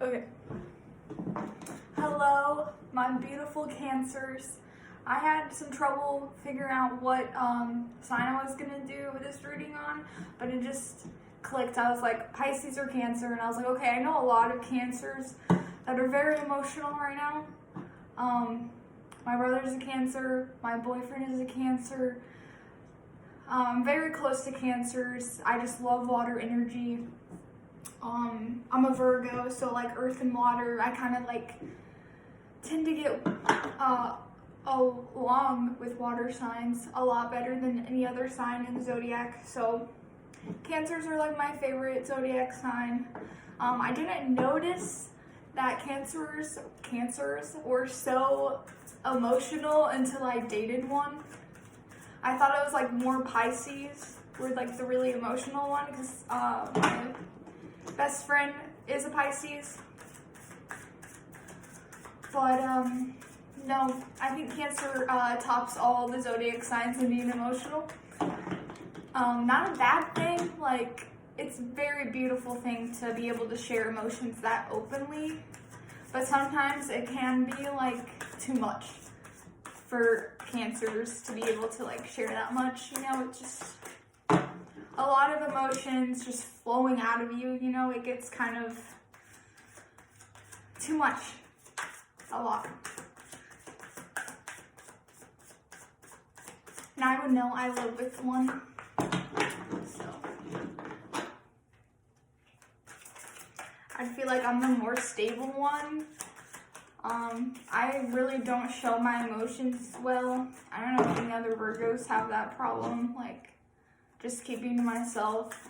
Okay. Hello, my beautiful Cancers. I had some trouble figuring out what sign I was gonna do this reading on, but it just clicked. I was like, Pisces or Cancer, and I was like, okay, I know a lot of Cancers that are very emotional right now. My brother's a Cancer, my boyfriend is a Cancer. I'm very close to Cancers. I just love water energy. I'm a Virgo, so like earth and water, I kind of like tend to get along with water signs a lot better than any other sign in the zodiac. So Cancers are like my favorite zodiac sign. I didn't notice that Cancers were so emotional until I dated one. I thought it was like more Pisces were like the really emotional one because my best friend is a Pisces. But no, I think Cancer tops all the zodiac signs in being emotional. Not a bad thing, like it's a very beautiful thing to be able to share emotions that openly, but sometimes it can be like too much for Cancers to be able to like share that much, you know. It's just a lot of emotions just flowing out of you, you know. It gets kind of too much, a lot. And I would know, I live with one, so I feel like I'm the more stable one. I really don't show my emotions well. I don't know if any other Virgos have that problem, like just keeping to myself,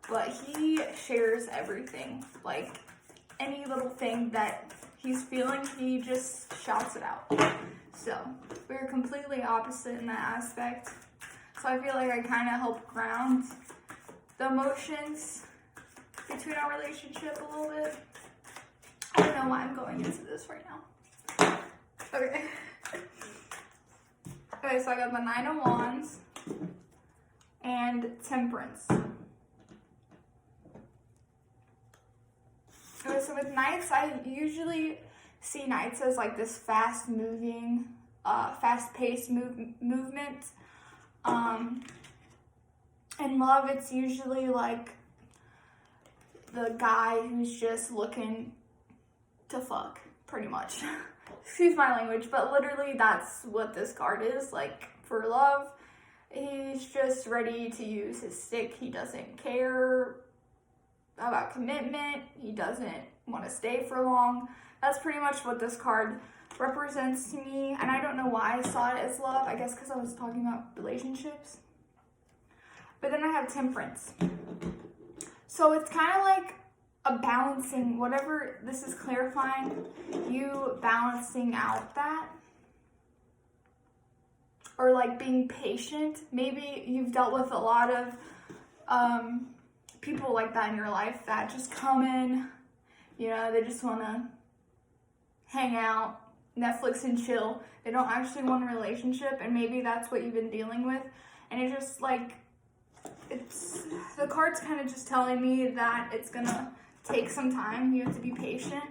but he shares everything. Like any little thing that he's feeling, he just shouts it out. So we're completely opposite in that aspect. So I feel like I kind of help ground the emotions between our relationship a little bit. I don't know why I'm going into this right now. Okay. Okay, so I got the Nine of Wands and Temperance. Okay, so with Knights, I usually see Knights as like this fast-moving, fast-paced movement. In love, it's usually like the guy who's just looking to fuck, pretty much. Excuse my language, but literally that's what this card is. Like, for love, he's just ready to use his stick. He doesn't care about commitment. He doesn't want to stay for long. That's pretty much what this card represents to me. And I don't know why I saw it as love. I guess because I was talking about relationships. But then I have Temperance. So it's kind of like a balancing, whatever this is clarifying, you balancing out that, or like being patient. Maybe you've dealt with a lot of people like that in your life that just come in, you know, they just want to hang out, Netflix and chill. They don't actually want a relationship, and maybe that's what you've been dealing with. And it's just like, the card's kind of just telling me that it's gonna take some time. You have to be patient.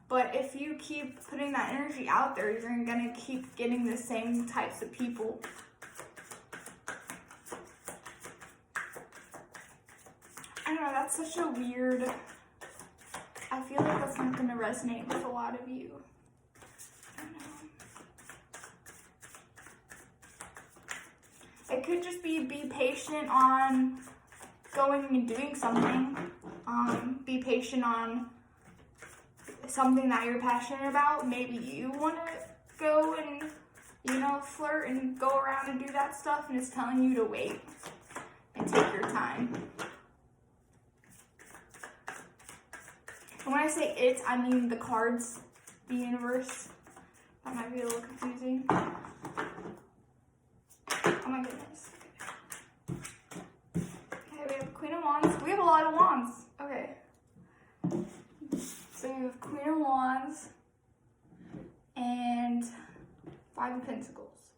But if you keep putting that energy out there, you're gonna keep getting the same types of people. I don't know, that's such a weird, I feel like that's not gonna resonate with a lot of you. I don't know. It could just be patient on going and doing something. Be patient on something that you're passionate about. Maybe you want to go and, you know, flirt and go around and do that stuff, and it's telling you to wait and take your time. And when I say it, I mean the cards, the universe. That might be a little confusing. Oh my goodness. Okay, we have Queen of Wands. We have a lot of wands. Okay. So we have Queen of Wands and Five of Pentacles.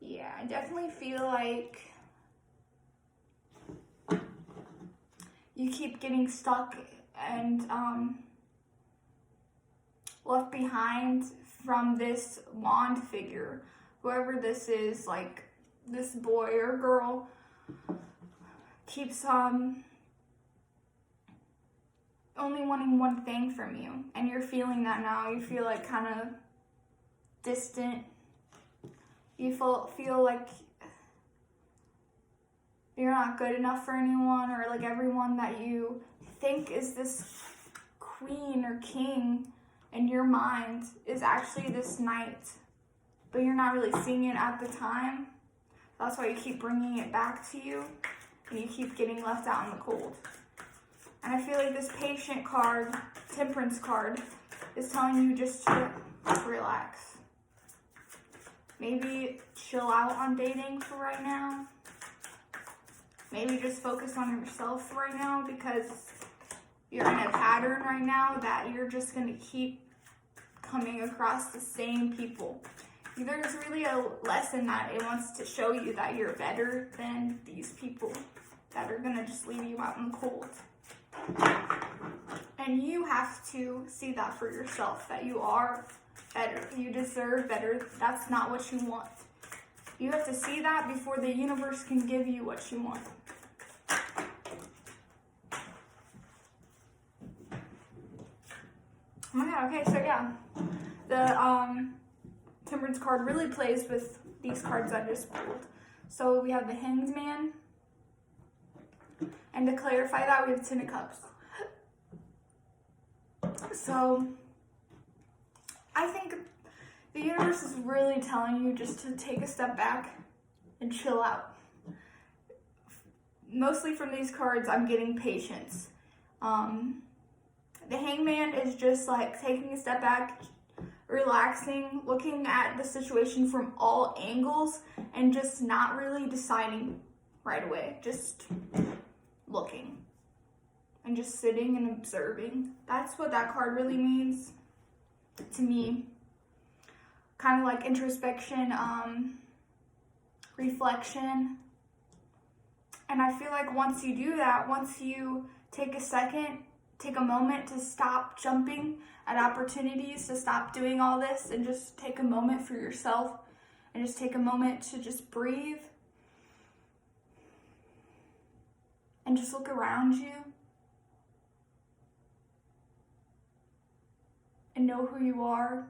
Yeah, I definitely feel like you keep getting stuck and left behind from this wand figure, whoever this is, like this boy or girl, keeps only wanting one thing from you, and you're feeling that now. You feel like kind of distant. You feel like you're not good enough for anyone, or like everyone that you think is this queen or king in your mind is actually this knight, but you're not really seeing it at the time. That's why you keep bringing it back to you, and you keep getting left out in the cold. And I feel like this patient card, temperance card, is telling you just to relax. Maybe chill out on dating for right now. Maybe just focus on yourself right now, because you're in a pattern right now that you're just going to keep coming across the same people. There's really a lesson that it wants to show you that you're better than these people that are going to just leave you out in the cold. And you have to see that for yourself, that you are better. You deserve better. That's not what you want. You have to see that before the universe can give you what you want. Oh my god, okay, so yeah. The temperance card really plays with these cards I just pulled. So we have the Hanged Man. And to clarify that, we have Ten of Cups. So I think the universe is really telling you just to take a step back and chill out. Mostly from these cards, I'm getting patience. The Hangman is just like taking a step back, relaxing, looking at the situation from all angles, and just not really deciding right away. Just looking and just sitting and observing. That's what that card really means to me. Kind of like introspection, reflection. And I feel like once you do that, once you take a second, take a moment to stop jumping at opportunities, to stop doing all this, and just take a moment for yourself, and just take a moment to just breathe and just look around you and know who you are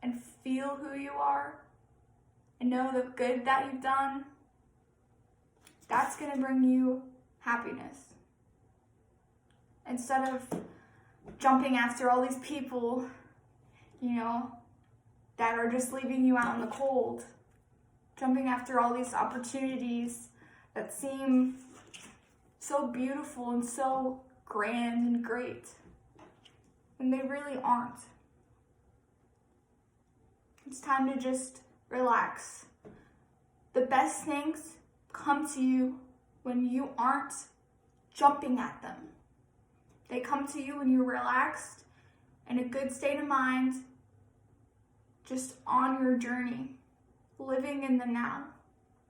and feel who you are and know the good that you've done. That's going to bring you happiness. Instead of jumping after all these people, that are just leaving you out in the cold. Jumping after all these opportunities that seem so beautiful and so grand and great, when they really aren't. It's time to just relax. The best things come to you when you aren't jumping at them. They come to you when you're relaxed, in a good state of mind, just on your journey, living in the now.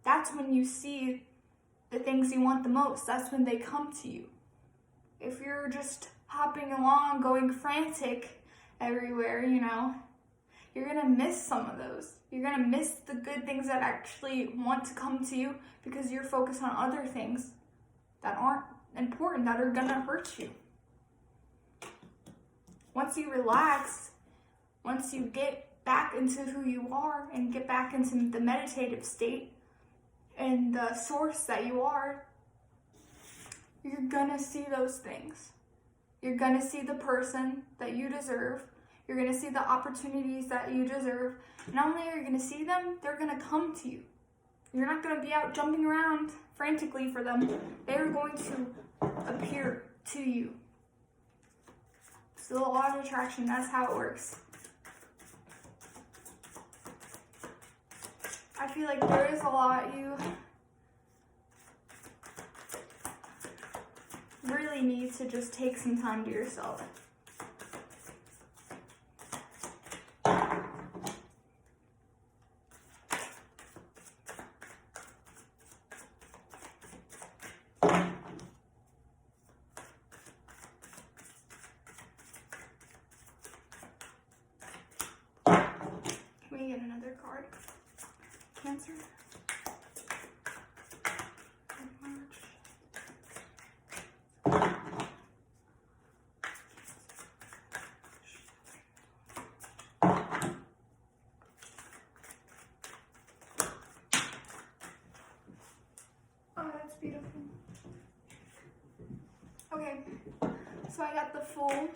That's when you see the things you want the most. That's when they come to you. If you're just hopping along, going frantic everywhere, you're going to miss some of those. You're going to miss the good things that actually want to come to you because you're focused on other things that aren't important, that are going to hurt you. Once you relax, once you get back into who you are and get back into the meditative state and the source that you are, you're gonna see those things. You're gonna see the person that you deserve. You're gonna see the opportunities that you deserve. Not only are you gonna see them, they're gonna come to you. You're not gonna be out jumping around frantically for them. They're going to appear to you. It's the law of attraction. That's how it works. I feel like there is a lot you really need to just take some time to yourself. me get another card. Cancer. Oh, that's beautiful. Okay, so I got the Fool.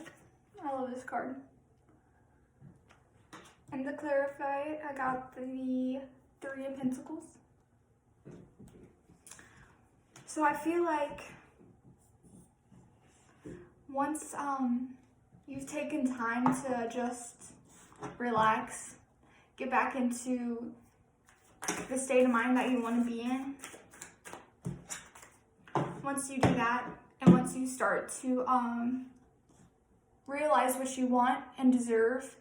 I love this card. And to clarify, I got the Three of Pentacles. So I feel like once you've taken time to just relax, get back into the state of mind that you want to be in, once you do that, and once you start to realize what you want and deserve,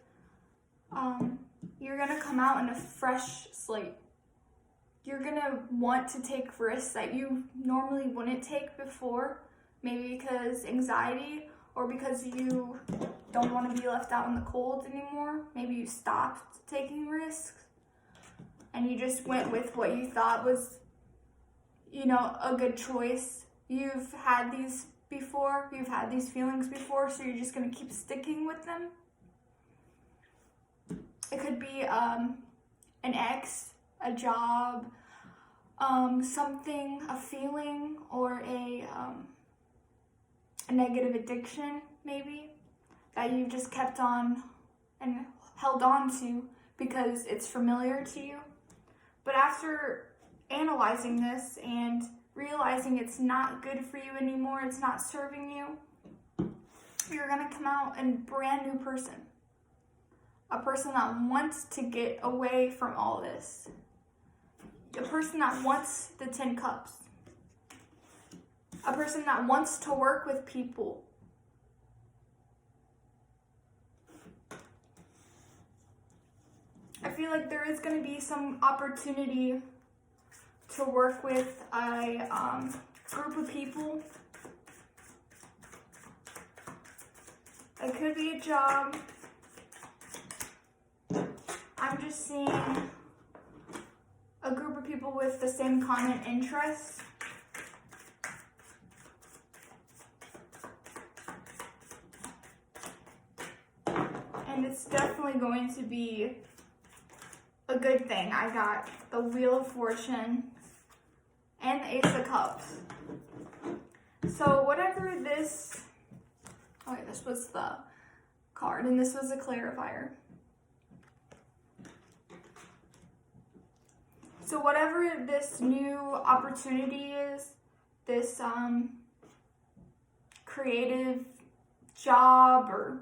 you're gonna come out in a fresh slate. You're gonna want to take risks that you normally wouldn't take before, maybe because anxiety or because you don't want to be left out in the cold anymore. Maybe you stopped taking risks and you just went with what you thought was, you know, a good choice. You've had these before, you've had these feelings before, so you're just gonna keep sticking with them. It could be an ex, a job, something, a feeling, or a negative addiction, maybe, that you've just kept on and held on to because it's familiar to you. But after analyzing this and realizing it's not good for you anymore, it's not serving you, you're gonna come out a brand new person. A person that wants to get away from all this. A person that wants the 10 cups. A person that wants to work with people. I feel like there is going to be some opportunity to work with a group of people. It could be a job. I'm just seeing a group of people with the same common interests. And it's definitely going to be a good thing. I got the Wheel of Fortune and the Ace of Cups. So whatever this, okay, this was the card and this was a clarifier. So whatever this new opportunity is, this creative job or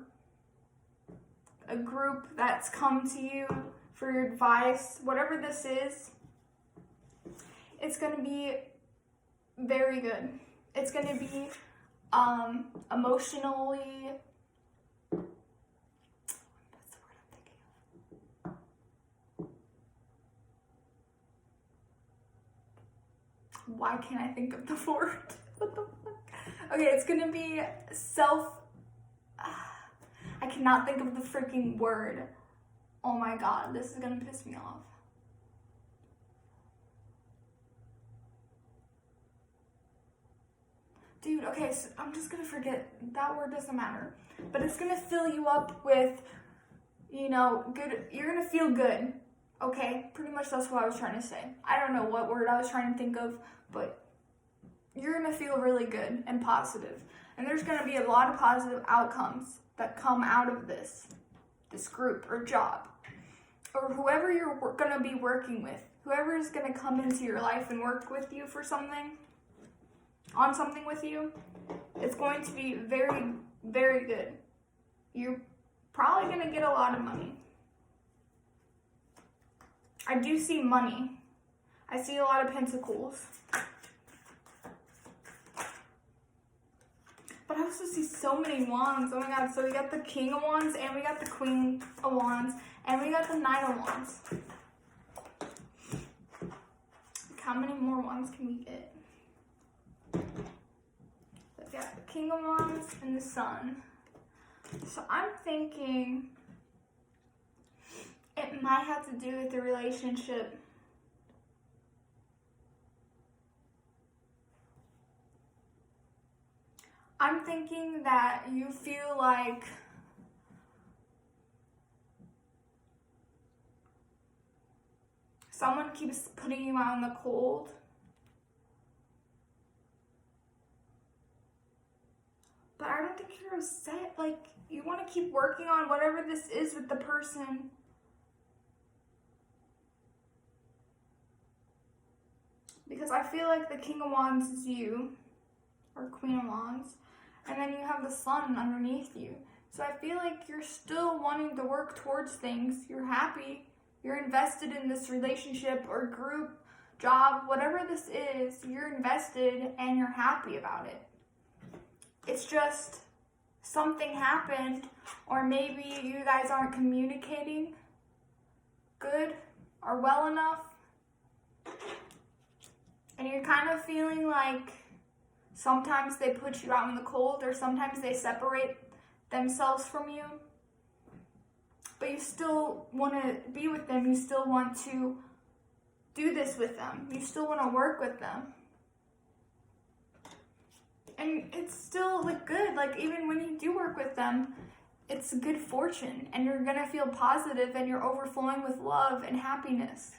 a group that's come to you for your advice, whatever this is, it's going to be very good. It's going to be emotionally, why can't I think of the word? What the fuck? Okay, it's gonna be I cannot think of the freaking word. Oh my god, this is gonna piss me off. Dude, okay, so I'm just gonna forget. That word doesn't matter. But it's gonna fill you up with, you know, good. You're gonna feel good. Okay, pretty much that's what I was trying to say. I don't know what word I was trying to think of, but you're gonna feel really good and positive. And there's gonna be a lot of positive outcomes that come out of this group or job. Or whoever you're gonna be working with, whoever is gonna come into your life and work with you for something, on something with you, it's going to be very, very good. You're probably gonna get a lot of money. I do see money. I see a lot of pentacles. But I also see so many wands. Oh my god, so we got the King of Wands, and we got the Queen of Wands, and we got the Knight of Wands. How many more wands can we get? We've got the King of Wands and the Sun. So I'm thinking It might have to do with the relationship. I'm thinking that you feel like someone keeps putting you out in the cold. But I don't think you're upset. Like, you want to keep working on whatever this is with the person. Because I feel like the King of Wands is you, or Queen of Wands, and then you have the Sun underneath you. So I feel like you're still wanting to work towards things. You're happy. You're invested in this relationship or group, job, whatever this is, you're invested and you're happy about it. It's just something happened, or maybe you guys aren't communicating good or well enough. And you're kind of feeling like sometimes they put you out in the cold, or sometimes they separate themselves from you. But you still want to be with them. You still want to do this with them. You still want to work with them. And it's still like good. Like, even when you do work with them, it's good fortune. And you're going to feel positive, and you're overflowing with love and happiness.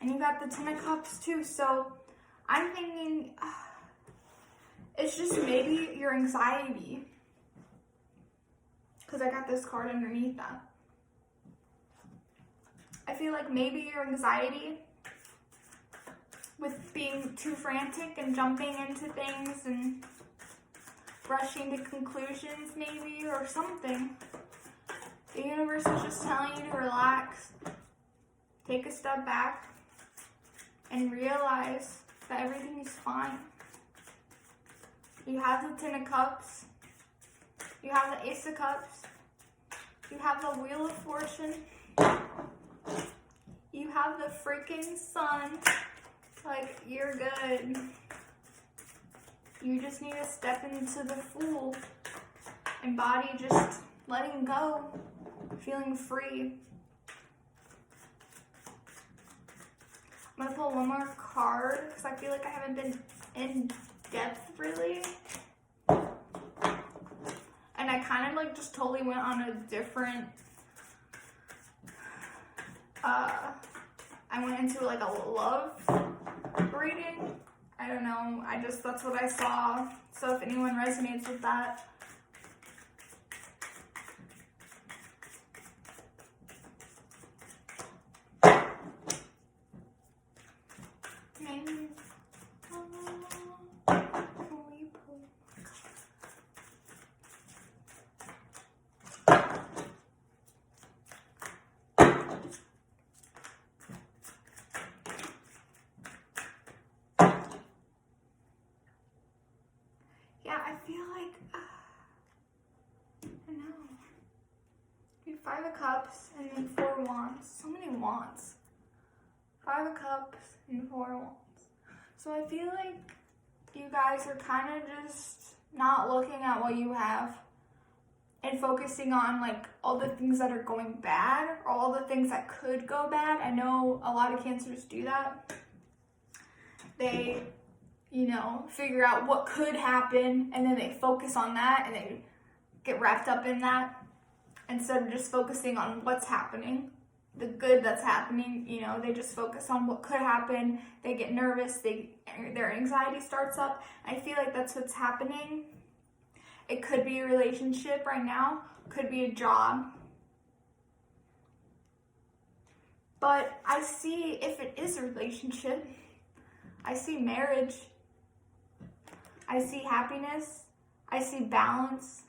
And you got the Ten of Cups too. So I'm thinking it's just maybe your anxiety. Because I got this card underneath that. I feel like maybe your anxiety with being too frantic and jumping into things and rushing to conclusions maybe, or something. The universe is just telling you to relax, take a step back, and realize that everything is fine. You have the Ten of Cups. You have the Ace of Cups. You have the Wheel of Fortune. You have the freaking Sun. Like, you're good. You just need to step into the Fool. And body just letting go. Feeling free. I'm going to pull one more card because I feel like I haven't been in depth really. And I kind of like just totally went on a different, I went into like a love reading. I don't know, that's what I saw. So if anyone resonates with that. Maybe. Yeah, I feel like, I know. You have Five of Cups and then Four Wands. So many wands. Five of Cups and Four Wands. So I feel like you guys are kind of just not looking at what you have and focusing on like all the things that are going bad or all the things that could go bad. I know a lot of Cancers do that. They, figure out what could happen, and then they focus on that and they get wrapped up in that instead of just focusing on what's happening, the good that's happening. They just focus on what could happen. They get nervous, their anxiety starts up. I feel like that's what's happening. It could be a relationship right now, could be a job. But I see, if it is a relationship, I see marriage. I see happiness. I see balance.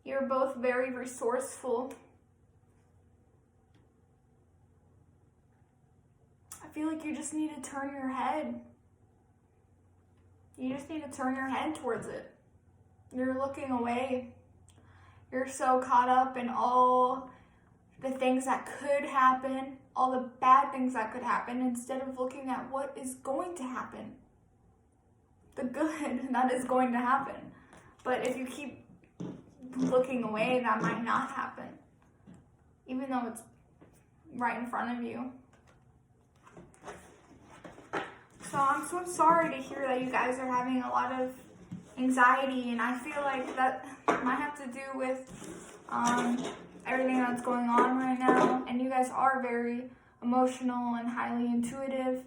You're both very resourceful. I feel like you just need to turn your head. You just need to turn your head towards it. You're looking away. You're so caught up in all the things that could happen, all the bad things that could happen, instead of looking at what is going to happen. The good that is going to happen. But if you keep looking away, that might not happen, even though it's right in front of you. So I'm so sorry to hear that you guys are having a lot of anxiety, and I feel like that might have to do with everything that's going on right now. And you guys are very emotional and highly intuitive,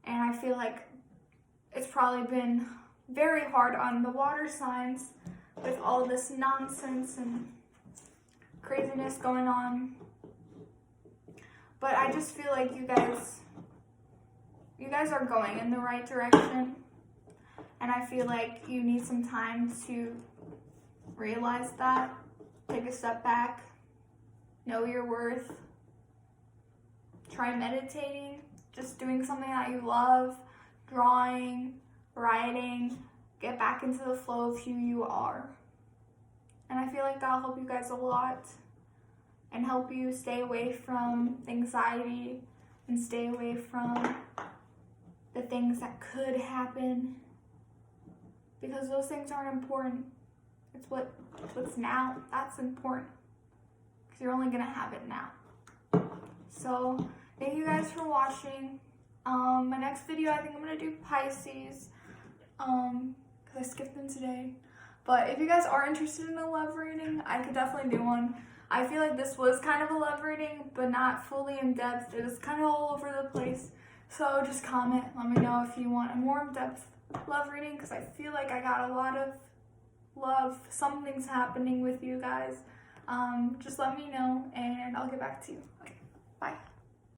and I feel like it's probably been very hard on the water signs with all this nonsense and craziness going on. But I just feel like you guys are going in the right direction, and I feel like you need some time to realize that, take a step back, know your worth, try meditating, just doing something that you love, drawing, writing, get back into the flow of who you are. And I feel like that'll help you guys a lot and help you stay away from anxiety and stay away from the things that could happen, because those things aren't important. It's what's now that's important, because you're only gonna have it now. So thank you guys for watching. My next video, I think I'm gonna do Pisces, because I skipped them today. But if you guys are interested in a love reading, I could definitely do one. I feel like this was kind of a love reading, but not fully in depth. It was kind of all over the place. So just comment, let me know if you want a more in-depth love reading, because I feel like I got a lot of love. Something's happening with you guys. Just let me know and I'll get back to you. Okay, bye.